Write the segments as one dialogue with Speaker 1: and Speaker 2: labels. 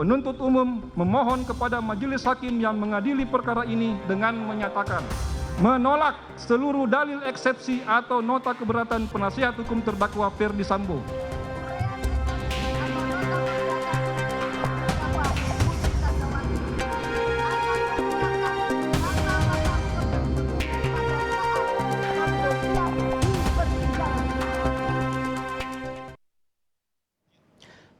Speaker 1: Penuntut umum memohon kepada majelis hakim yang mengadili perkara ini dengan menyatakan menolak seluruh dalil eksepsi atau nota keberatan penasihat hukum terdakwa Ferdi Sambo.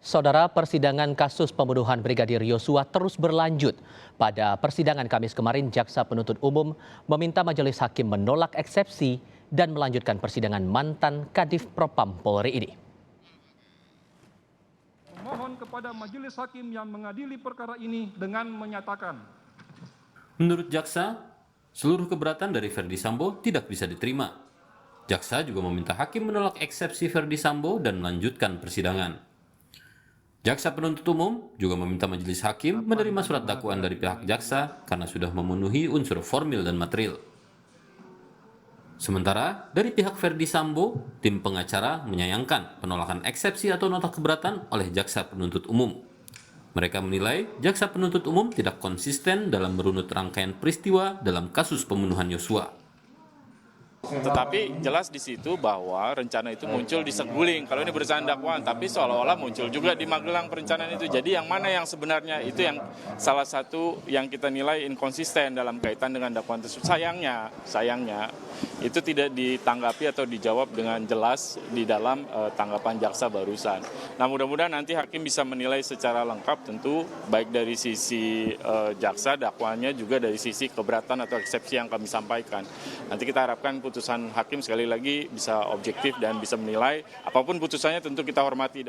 Speaker 2: Saudara, persidangan kasus pembunuhan Brigadir Yosua terus berlanjut. Pada persidangan Kamis kemarin, Jaksa Penuntut Umum meminta majelis hakim menolak eksepsi dan melanjutkan persidangan mantan Kadif Propam Polri ini.
Speaker 1: Memohon kepada majelis hakim yang mengadili perkara ini dengan menyatakan,
Speaker 3: menurut jaksa, seluruh keberatan dari Ferdi Sambo tidak bisa diterima. Jaksa juga meminta hakim menolak eksepsi Ferdi Sambo dan melanjutkan persidangan. Jaksa penuntut umum juga meminta majelis hakim menerima surat dakwaan dari pihak jaksa karena sudah memenuhi unsur formil dan material. Sementara dari pihak Ferdi Sambo, tim pengacara menyayangkan penolakan eksepsi atau nota keberatan oleh jaksa penuntut umum. Mereka menilai jaksa penuntut umum tidak konsisten dalam merunut rangkaian peristiwa dalam kasus pembunuhan Yosua.
Speaker 4: Tetapi jelas di situ bahwa rencana itu muncul di Saguling. Kalau ini berdasarkan dakwaan, tapi seolah-olah muncul juga di Magelang perencanaan itu. Jadi yang mana yang sebenarnya itu yang salah satu yang kita nilai inkonsisten dalam kaitan dengan dakwaan tersebut. Sayangnya itu tidak ditanggapi atau dijawab dengan jelas di dalam tanggapan jaksa barusan. Nah, mudah-mudahan nanti hakim bisa menilai secara lengkap tentu baik dari sisi jaksa dakwaannya juga dari sisi keberatan atau eksepsi yang kami sampaikan. Nanti kita harapkan putusan hakim sekali lagi bisa objektif dan bisa menilai. Apapun putusannya tentu kita hormati.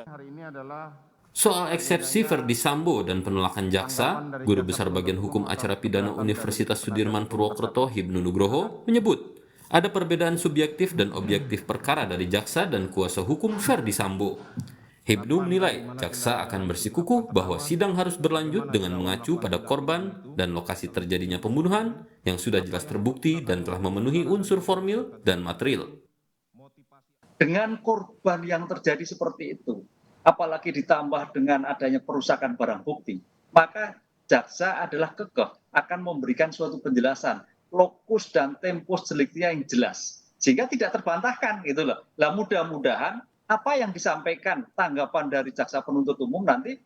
Speaker 3: Soal eksepsi Ferdi Sambo dan penolakan jaksa, Guru Besar Bagian Hukum Acara Pidana Universitas Sudirman Purwokerto Hibnu Nugroho menyebut ada perbedaan subjektif dan objektif perkara dari jaksa dan kuasa hukum Ferdi Sambo. Hibnu menilai jaksa akan bersikukuh bahwa sidang harus berlanjut dengan mengacu pada korban dan lokasi terjadinya pembunuhan yang sudah jelas terbukti dan telah memenuhi unsur formil dan material.
Speaker 5: Dengan korban yang terjadi seperti itu, apalagi ditambah dengan adanya perusakan barang bukti, maka jaksa adalah kekeh akan memberikan suatu penjelasan, lokus dan tempus delicti yang jelas, sehingga tidak terbantahkan gitu loh. Lah mudah-mudahan apa yang disampaikan tanggapan dari jaksa penuntut umum nanti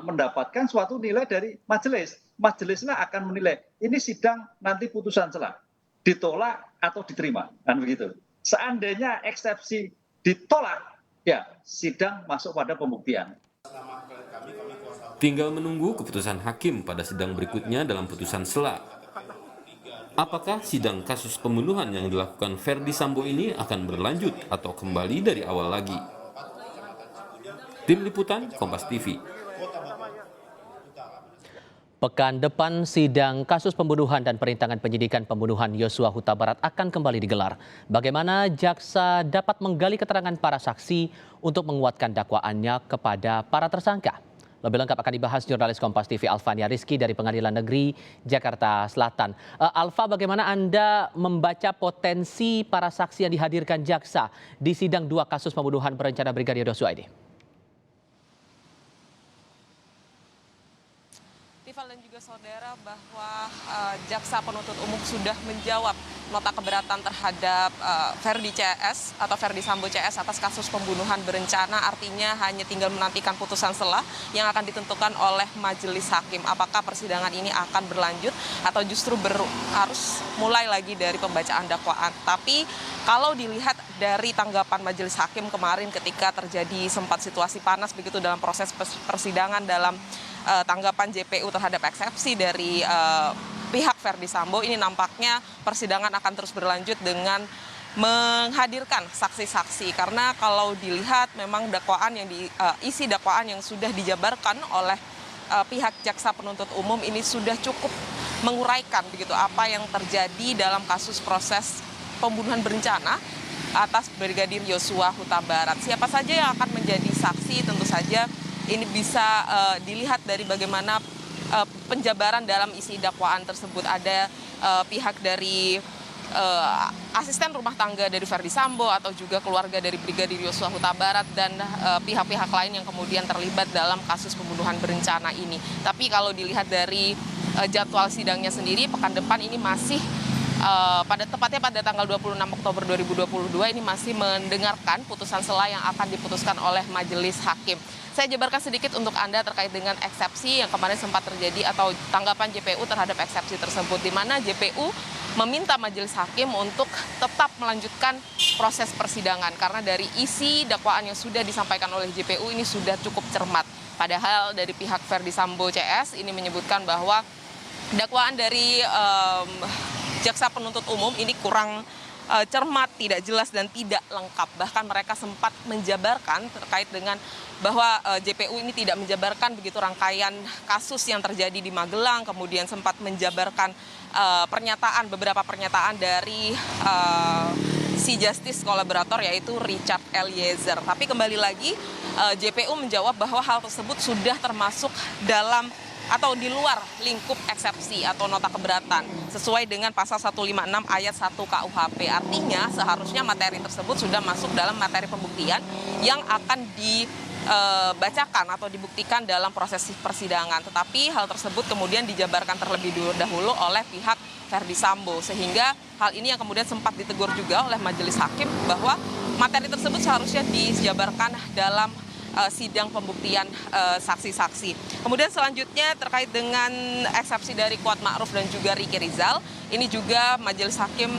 Speaker 5: mendapatkan suatu nilai dari majelis. Majelisnya akan menilai ini sidang nanti putusan selah ditolak atau diterima, kan begitu. Seandainya eksepsi ditolak, ya sidang masuk pada pembuktian.
Speaker 3: Tinggal menunggu keputusan hakim pada sidang berikutnya dalam putusan selah. Apakah sidang kasus pembunuhan yang dilakukan Ferdi Sambo ini akan berlanjut atau kembali dari awal lagi? Tim Liputan Kompas TV.
Speaker 2: Pekan depan sidang kasus pembunuhan dan perintangan penyidikan pembunuhan Yosua Huta Barat akan kembali digelar. Bagaimana jaksa dapat menggali keterangan para saksi untuk menguatkan dakwaannya kepada para tersangka? Lebih lengkap akan dibahas jurnalis Kompas TV Alfania Rizky dari Pengadilan Negeri Jakarta Selatan. Alfa, bagaimana Anda membaca potensi para saksi yang dihadirkan jaksa di sidang 2 kasus pembunuhan berencana Brigadir Yosua ini?
Speaker 6: Tiffal dan juga saudara, bahwa jaksa penuntut umum sudah menjawab nota keberatan terhadap Ferdi CS atau Ferdi Sambo CS atas kasus pembunuhan berencana. Artinya hanya tinggal menantikan putusan selah yang akan ditentukan oleh majelis hakim. Apakah persidangan ini akan berlanjut atau justru harus mulai lagi dari pembacaan dakwaan. Tapi kalau dilihat dari tanggapan majelis hakim kemarin ketika terjadi sempat situasi panas begitu dalam proses persidangan dalam tanggapan JPU terhadap eksepsi dari pihak Ferdi Sambo, ini nampaknya persidangan akan terus berlanjut dengan menghadirkan saksi-saksi. Karena kalau dilihat memang dakwaan yang isi dakwaan yang sudah dijabarkan oleh pihak jaksa penuntut umum ini sudah cukup menguraikan begitu apa yang terjadi dalam kasus proses pembunuhan berencana atas Brigadir Yosua Huta Barat. Siapa saja yang akan menjadi saksi tentu saja ini bisa dilihat dari bagaimana penjabaran dalam isi dakwaan tersebut. Ada pihak dari asisten rumah tangga dari Verdi Sambo atau juga keluarga dari Brigadir Yosua Huta Barat dan pihak-pihak lain yang kemudian terlibat dalam kasus pembunuhan berencana ini. Tapi kalau dilihat dari jadwal sidangnya sendiri, pekan depan ini masih tepatnya pada tanggal 26 Oktober 2022 ini masih mendengarkan putusan sela yang akan diputuskan oleh majelis hakim. Saya jabarkan sedikit untuk Anda terkait dengan eksepsi yang kemarin sempat terjadi atau tanggapan JPU terhadap eksepsi tersebut, di mana JPU meminta majelis hakim untuk tetap melanjutkan proses persidangan karena dari isi dakwaan yang sudah disampaikan oleh JPU ini sudah cukup cermat. Padahal dari pihak Verdi Sambo CS ini menyebutkan bahwa dakwaan dari jaksa penuntut umum ini kurang cermat, tidak jelas dan tidak lengkap. Bahkan mereka sempat menjabarkan terkait dengan bahwa JPU ini tidak menjabarkan begitu rangkaian kasus yang terjadi di Magelang, kemudian sempat menjabarkan beberapa pernyataan dari si justice kolaborator yaitu Richard Eliezer. Tapi kembali lagi JPU menjawab bahwa hal tersebut sudah termasuk dalam atau di luar lingkup eksepsi atau nota keberatan sesuai dengan pasal 156 ayat 1 KUHP. Artinya seharusnya materi tersebut sudah masuk dalam materi pembuktian yang akan dibacakan atau dibuktikan dalam proses persidangan. Tetapi hal tersebut kemudian dijabarkan terlebih dahulu oleh pihak Verdi Sambo, sehingga hal ini yang kemudian sempat ditegur juga oleh majelis hakim bahwa materi tersebut seharusnya dijabarkan dalam sidang pembuktian saksi-saksi. Kemudian selanjutnya terkait dengan eksepsi dari Kuat Ma'ruf dan juga Ricky Rizal, ini juga majelis hakim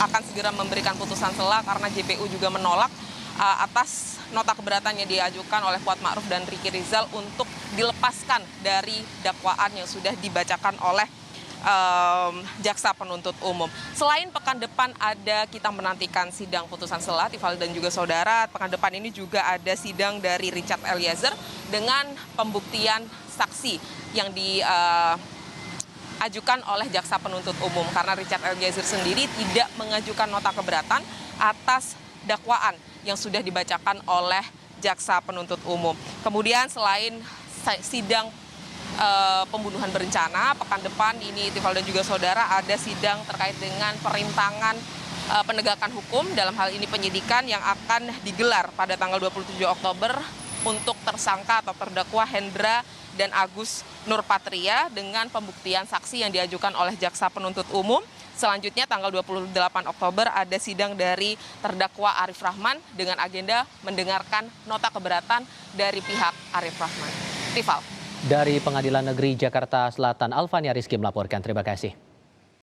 Speaker 6: akan segera memberikan putusan sela karena JPU juga menolak atas nota keberatan yang diajukan oleh Kuat Ma'ruf dan Ricky Rizal untuk dilepaskan dari dakwaan yang sudah dibacakan oleh jaksa penuntut umum. Selain pekan depan kita menantikan sidang putusan sela, Tifal dan juga saudara, pekan depan ini juga ada sidang dari Richard Eliezer dengan pembuktian saksi yang diajukan oleh jaksa penuntut umum karena Richard Eliezer sendiri tidak mengajukan nota keberatan atas dakwaan yang sudah dibacakan oleh jaksa penuntut umum. Kemudian selain sidang pembunuhan berencana, pekan depan ini Tifal dan juga saudara ada sidang terkait dengan perintangan penegakan hukum, dalam hal ini penyidikan yang akan digelar pada tanggal 27 Oktober untuk tersangka atau terdakwa Hendra dan Agus Nurpatria dengan pembuktian saksi yang diajukan oleh jaksa penuntut umum. Selanjutnya tanggal 28 Oktober ada sidang dari terdakwa Arif Rahman dengan agenda mendengarkan nota keberatan dari pihak Arif Rahman. Tifal.
Speaker 2: Dari Pengadilan Negeri Jakarta Selatan, Alvania Rizky melaporkan. Terima kasih.